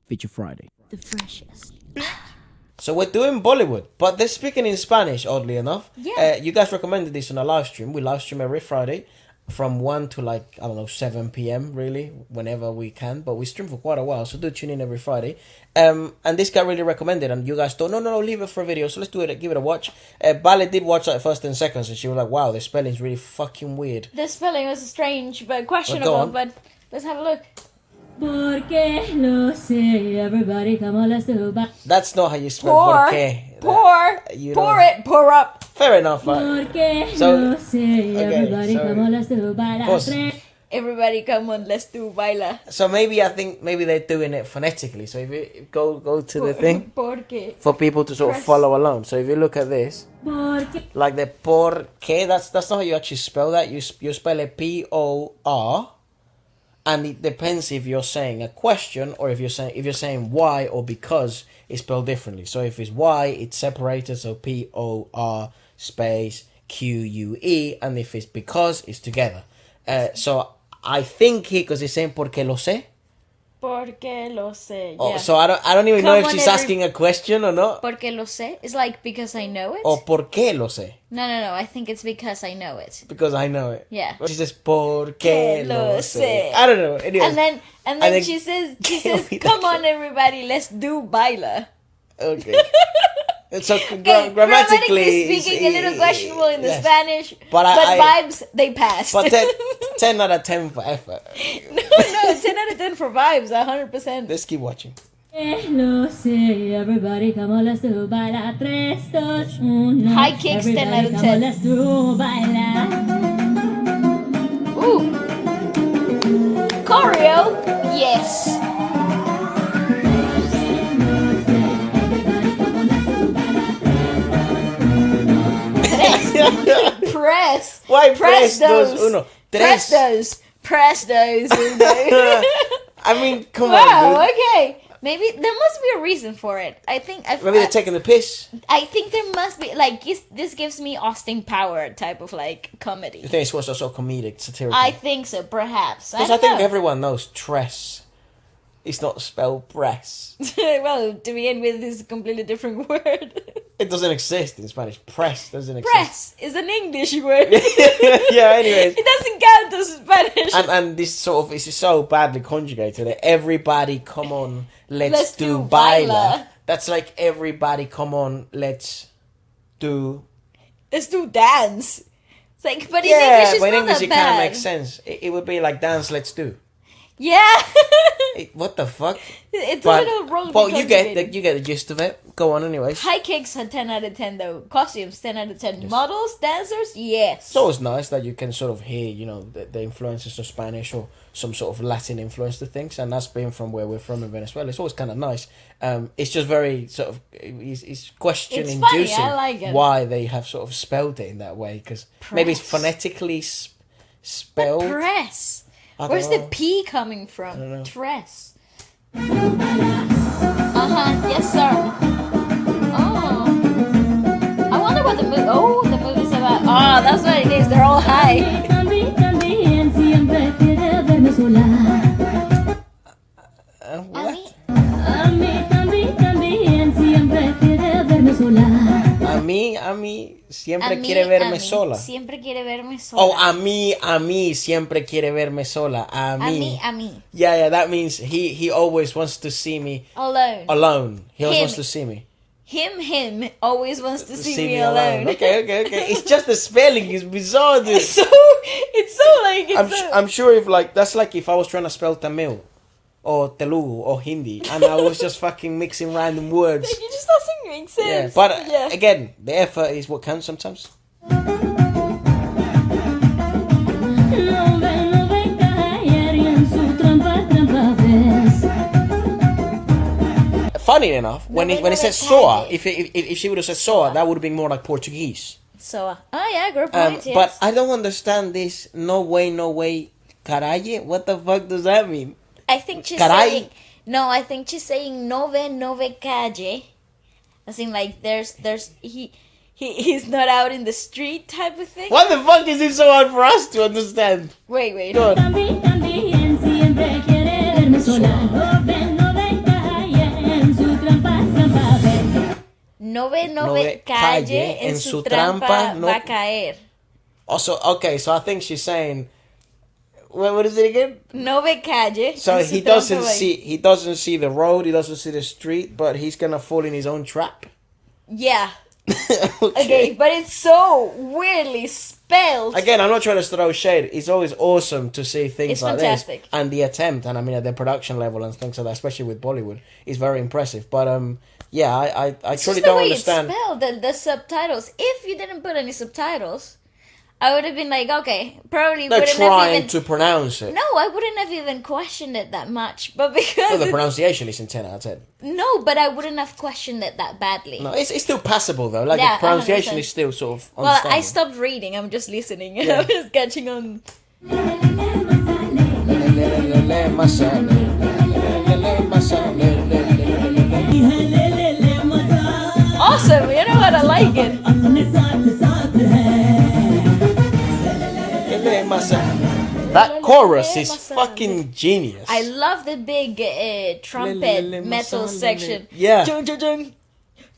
Feature Friday. The freshest. So we're doing Bollywood, but they're speaking in Spanish, oddly enough. Yeah. You guys recommended this on a live stream. We live stream every Friday from 1 to 7 p.m. really, whenever we can. But we stream for quite a while, so do tune in every Friday. And this guy really recommended, and you guys thought, no, leave it for a video. So let's do it, give it a watch. Bale did watch like first 10 seconds, and she was like, wow, the spelling's really fucking weird. The spelling was strange but questionable, on. but let's have a look. Porque lo sé, everybody come on, let's do it. That's not how you spell Pour, porque. pour it, pour up. Fair enough, right? Porque So- lo sé, everybody so- come on, let's do it. Pause. Everybody come on, let's do baila. So I think maybe they're doing it phonetically. So if you go to the thing Porque. for people to sort of Press. follow along. So if you look at this, Porque like the por qué, that's not how you actually spell that. You spell it P-O-R, and it depends if you're saying a question or if you're saying why or because, it's spelled differently. So if it's why, it's separated, so P-O-R space Q-U-E, and if it's because, it's together. So I think because he's saying porque lo sé. Porque lo sé. Oh, Yeah. so I don't even know Come if on, she's asking a question or not. Porque lo sé. It's like because I know it. Or por qué lo sé. No. I think it's because I know it. Because I know it. Yeah. But she says por qué lo sé. sé. I don't know. Anyways. And then then- she says, we come don't on everybody, let's do baila. Okay. So Okay, grammatically speaking, a little questionable in the yes. Spanish, But but I- vibes, they passed. But 10 out of 10 for effort. no, 10 out of 10 for vibes, 100%. Let's keep watching. lo sé, everybody come on, let's do it. 3, 2, 1. High kicks, 10 out of 10. Everybody come on, let's do it. Ooh. Choreo, yes. Press. Why Press press dos those. uno? Press Tres. those. Press those. I mean, come Wow, on, dude. okay. Maybe there must be a reason for it. Maybe they're taking the piss. I think there must be, like, this gives me Austin Power type of, like, comedy. You think it's supposed to also comedic, satirical? I think so, perhaps. Because I don't think know. everyone knows tress. It's not spelled press. Well, to begin with, this is a completely different word. It doesn't exist in Spanish. Press doesn't exist. Press is an English word. Yeah, anyways. It doesn't count as Spanish. And this sort of is so badly conjugated that everybody come on, let's do do baila. baila. That's like everybody come on, let's do. Let's do dance. It's like, but in Yeah, English, it's but in not English that it kind of bad. makes sense. It would be like dance, let's do. Yeah. What the fuck? It's But a little wrong. well, you get the gist of it. Go on, anyways. High kicks are 10 out of 10 though. Costumes 10 out of 10. Models, dancers, yes. It's always nice that you can sort of hear, the influences of Spanish or some sort of Latin influence to things, and that's been from where we're from in Venezuela. It's always kind of nice. It's just very sort of it's question It's funny, inducing I like it. why they have sort of spelled it in that way, because maybe it's Press. phonetically But spelled. press. I don't Where's the know. P coming from? don't know. Tress. Yes, sir. Oh. I wonder what the movie. Oh, the movie's about. Oh, that's what it is. They're all high. También siempre quiere verme sola. What? A mí también siempre quiere verme sola. A mí siempre quiere verme sola. Siempre quiere verme sola. Oh, a mí siempre quiere verme sola. A mí. A mí. Yeah, that means he always wants to see me Alone. He always Him. wants to see me. Him always wants to see me alone. alone. Okay. It's just the spelling is bizarre, dude. It's so like I'm sure if that's like if I was trying to spell Tamil or Telugu or Hindi and I was just fucking mixing random words. it just doesn't make sense. Yeah, but yeah. again, the effort is what counts sometimes. No ve caer y en su trampa ves. Funny enough, when No it ve says caer. soa, if she would have said soa, that would have been more like Portuguese. So, oh yeah, good point. Yes. But I don't understand this. No way, caraye. What the fuck does that mean? I think she's Caray. saying no. I think she's saying no ve calle. I think like he's not out in the street type of thing. What the fuck is it so hard for us to understand? Wait. Go on. También siempre quiere verme sola. No ve caer no ve calle, en su trampa no. va a caer. Also, okay, so I think she's saying, what is it again? No ve calle. So en su he trampa doesn't va a- see the road, he doesn't see the street, but he's gonna fall in his own trap. Yeah. Okay, but it's so weirdly spelled. Again, I'm not trying to throw shade. It's always awesome to see things It's like fantastic. this, and the attempt, and I mean at the production level and things like that, especially with Bollywood, is very impressive. But yeah, I It's truly just the don't way understand. it's spelled, the subtitles. If you didn't put any subtitles, I would have been like, okay, probably They're wouldn't have trying even... to pronounce it. No, I wouldn't have even questioned it that much. But No, because... the pronunciation is in 10 out of 10. No, but I wouldn't have questioned it that badly. No, it's still passable though. Like Yeah, the pronunciation 100%. is still sort of Well, I understandable. stopped reading. I'm just listening. Yeah. I was catching on. Awesome. You know what? I like it. That chorus is fucking genius. I love the big trumpet metal section. Yeah. Jung, jung, jung.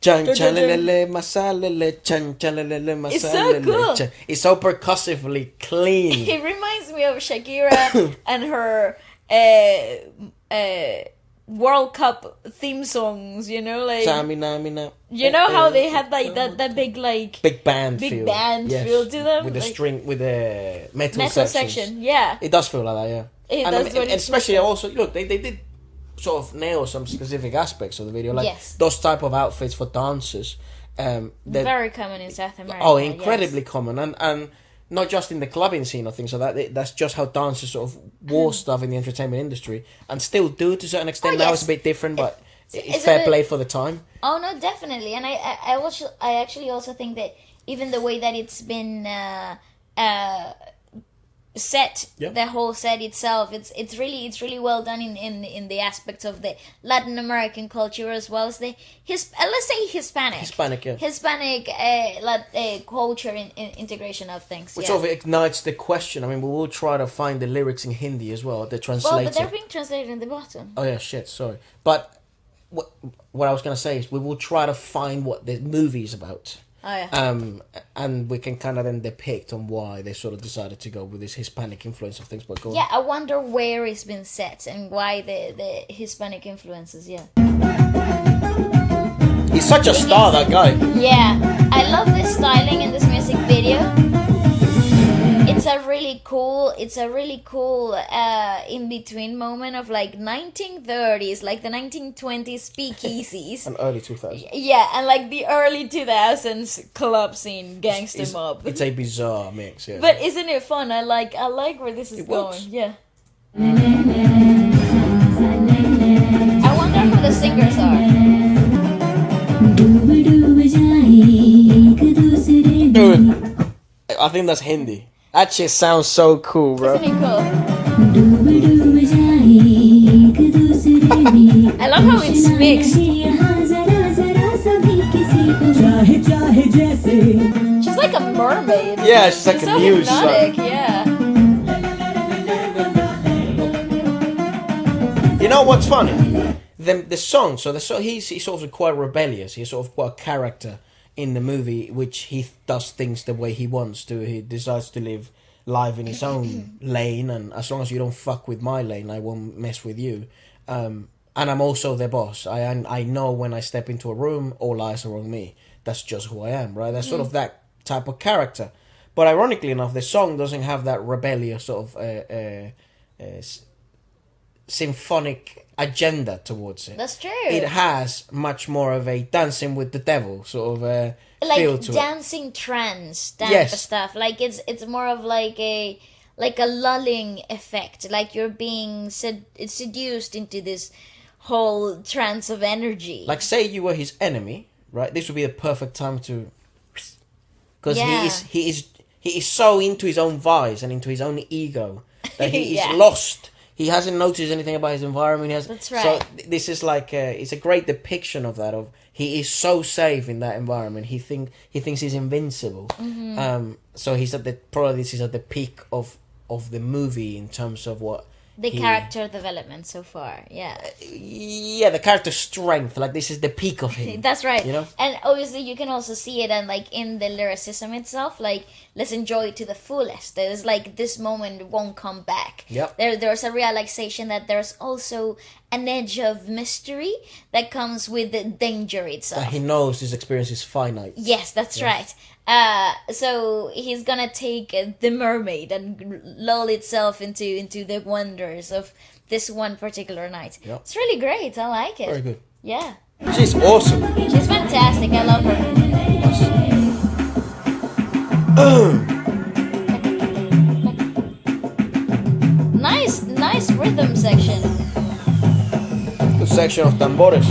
Chan chalele masalele chan chalele masalele. It's so cool. Chan. It's so percussively clean. It reminds me of Shakira and her World Cup theme songs. You know, like Samina. you know how they had like that big like Big band big feel. band Yes. feel to them, with the like- string, with the metal metal sections. section. Yeah. It does feel like that, yeah. It And does when it's especially also, look, they did sort of nail some specific aspects of the video, like Yes. those type of outfits for dancers. That Very common in South America. oh, incredibly yes. common, and not just in the clubbing scene or things like that. That's just how dancers sort of wore stuff in the entertainment industry, and still do to a certain extent. Oh, now yes. it's a bit different, but it's it's a fair bit- play for the time. Oh no, definitely, and I actually also think that even the way that it's been set, Yeah. the whole set itself, it's really well done in the aspects of the Latin American culture as well as the let's say Hispanic culture integration of things. Which yeah. sort of ignites the question. I mean, we will try to find the lyrics in Hindi as well, the Well, translator. but they're being translated in the bottom. Oh yeah, shit. Sorry, but what I was gonna say is we will try to find what the movie is about. Oh yeah. And we can kind of then depict on why they sort of decided to go with this Hispanic influence of things. But go on. Yeah, I wonder where it's been set and why the Hispanic influences. Yeah. He's such a star, that guy. Yeah, I love the styling in this music video. It's a really cool in between moment of like 1930s, like the 1920s speakeasies. And early 2000s. Yeah, and like the early 2000s club scene, gangster mob. It's a bizarre mix, yeah. But isn't it fun? I like where this is It going. works. Yeah. I wonder who the singers are. Dude, I think that's Hindi. That shit sounds so cool, bro. Isn't it cool? I love how it's mixed. She's like a mermaid. Yeah, she's like a so muse. hypnotic, yeah. You know what's funny? The song. So he's sort of quite rebellious. He's sort of quite a character in the movie, which he does things the way he wants to. He decides to live life in his own lane, and as long as you don't fuck with my lane, I won't mess with you. And I'm also the boss. I know when I step into a room, all eyes are on me. That's just who I am, right? That's sort of that type of character. But ironically enough, the song doesn't have that rebellious sort of symphonic agenda towards it. That's true. It has much more of a dancing with the devil sort of Like feel to it. dancing trance type Yes. of stuff. Like it's more of like a lulling effect. Like you're being seduced into this whole trance of energy. Like, say you were his enemy, right? This would be the perfect time to, because Yeah. he is so into his own vice and into his own ego that he Yeah. is lost. He hasn't noticed anything about his environment. That's right. So this is like it's a great depiction of that. Of he is so safe in that environment. He thinks he's invincible. Mm-hmm. So he's at the this is at the peak of the movie in terms of what The character development so far, yeah. Yeah, the character strength, like this is the peak of him. That's right. You know? And obviously you can also see it and like in the lyricism itself, like let's enjoy it to the fullest. There's like this moment won't come back. Yep. There's a realization that there's also an edge of mystery that comes with the danger itself. That he knows his experience is finite. Yes, that's right. So he's gonna take the mermaid and lull itself into the wonders of this one particular night. Yep. It's really great. I like it. Very good. Yeah. She's awesome. She's fantastic. I love her. Nice rhythm section. Good section of tambores.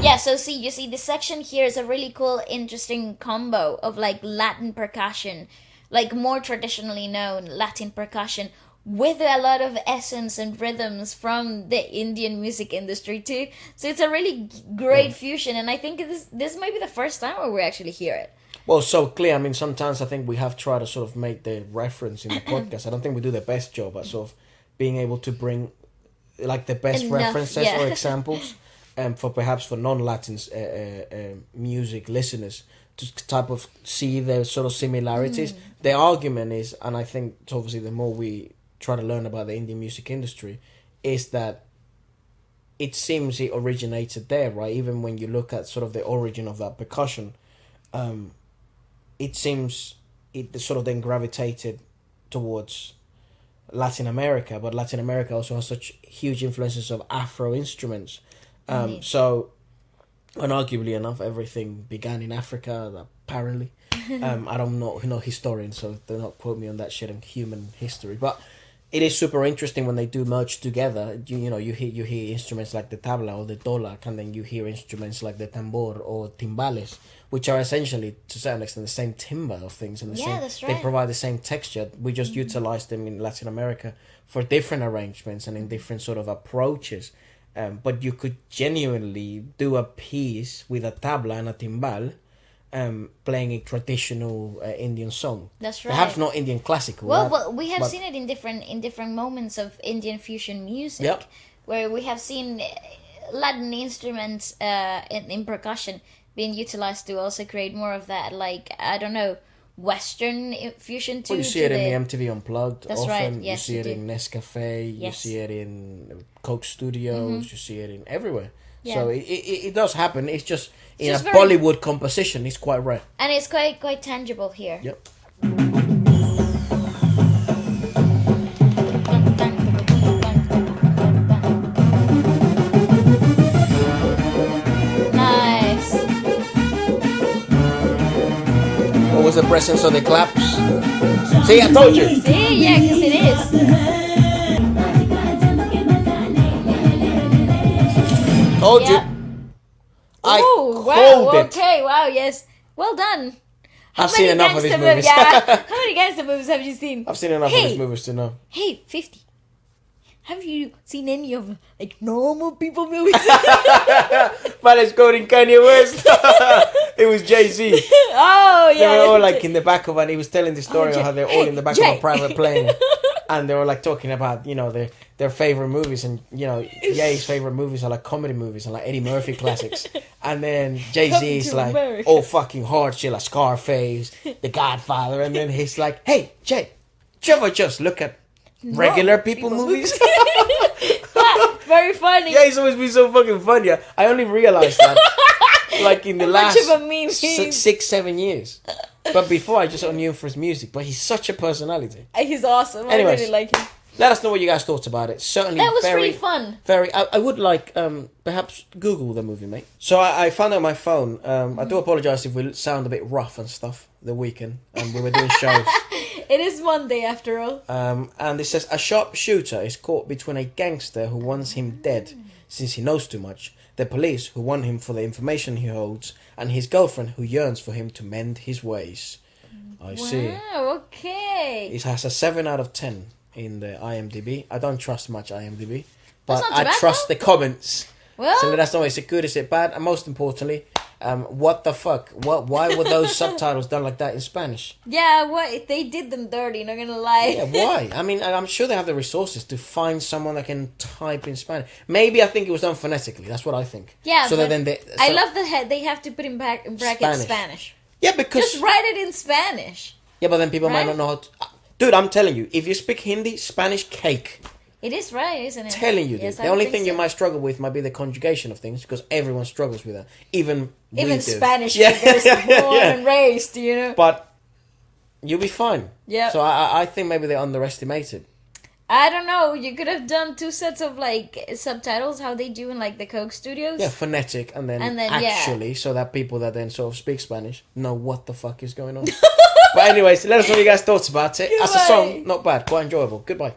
Yeah, so you see this section here is a really cool, interesting combo of like Latin percussion, like more traditionally known Latin percussion, with a lot of essence and rhythms from the Indian music industry too. So it's a really great fusion, and I think this might be the first time where we actually hear it. Well, so clear. I mean, sometimes I think we have tried to sort of make the reference in the podcast. I don't think we do the best job at sort of being able to bring like the best references or examples. For perhaps for non-Latin music listeners to type of see the sort of similarities. The argument is, and I think obviously the more we try to learn about the Indian music industry, is that it seems it originated there, right? Even when you look at sort of the origin of that percussion, it seems it sort of then gravitated towards Latin America, but Latin America also has such huge influences of Afro instruments. So, unarguably enough, everything began in Africa, apparently. I don't know historians, so do not quote me on that shit in human history. But it is super interesting when they do merge together. You hear instruments like the tabla or the dolak, and then you hear instruments like the tambor or timbales, which are essentially, to a certain extent, the same timbre of things. And that's right. They provide the same texture. We just utilize them in Latin America for different arrangements and in different sort of approaches. But you could genuinely do a piece with a tabla and a timbal, playing a traditional Indian song. That's right. Perhaps not Indian classical. Well, we have seen it in different moments of Indian fusion music, Yep. where we have seen Latin instruments in percussion being utilized to also create more of that, like, I don't know, Western fusion too. Well, you see it in the MTV Unplugged. That's often. right. Yes, you see you it do. in Nescafe. Yes. You see it in Coke Studios. You see it in everywhere. Yeah. So it does happen. It's just in just a very- Bollywood composition, it's quite rare. And it's quite tangible here. Yep. Nice. What was the presence of the claps? See, I told you. See, yeah, because it is. Told you. Yeah. I Ooh, called wow, it. okay, wow, yes. Well done. I've seen enough of these gangster movies. Yeah. How many gangster movies have you seen? I've seen enough of these movies to know. Hey, 50. Have you seen any of like normal people movies? But it's quoting Kanye West. It was Jay-Z. Oh yeah. They were all like in the back of, and he was telling the story of how they're all in the back of a private plane, and they were like talking about their favorite movies, and Ye's favorite movies are like comedy movies and like Eddie Murphy classics, and then Jay-Z is like all fucking hard shit like Scarface, The Godfather, and then he's like, hey Jay, did you ever just look at regular people movies? Very funny. Yeah, he's always been so fucking funny. I only realized that like in the last of a meme 6-7 years. But before I just knew him for his music. But he's such a personality. He's awesome. Anyways, I really like him. Let us know what you guys thought about it. Certainly, That was very really fun. Very. I would like perhaps Google the movie, mate. So I found it on my phone. I do apologize if we sound a bit rough and stuff. The weekend and we were doing shows. It is Monday after all. And it says a sharpshooter is caught between a gangster who wants him dead since he knows too much, the police who want him for the information he holds, and his girlfriend who yearns for him to mend his ways. I see. Wow, okay. It has a 7 out of 10 in the IMDb. I don't trust much IMDb, but That's not too I bad, trust though. the comments. Well, So let us know, is it good, is it bad? And most importantly, What the fuck? Why were those subtitles done like that in Spanish? Yeah, what they did them dirty. Not gonna lie. Yeah, why? I mean, I'm sure they have the resources to find someone that can type in Spanish. Maybe I think it was done phonetically. That's what I think. Yeah, So but that then I love that they have to put in brackets Spanish. Yeah, because Just write it in Spanish. yeah, but then people might Right? not know how to. Dude, I'm telling you, if you speak Hindi, Spanish cake. It is right, isn't it? Telling you, Yes, dude. I The only think thing you so. might struggle with might be the conjugation of things because everyone struggles with that. Even we do. Spanish Yeah. speakers, born Yeah. and raised, you know. But you'll be fine. Yeah. So I think maybe they underestimated. I don't know. You could have done 2 sets of like subtitles, how they do in like the Coke Studios. Yeah, phonetic and then yeah. actually, so that people that then sort of speak Spanish know what the fuck is going on. But anyways, let us know what you guys thoughts about it. As a Goodbye. song, not bad, quite enjoyable. Goodbye.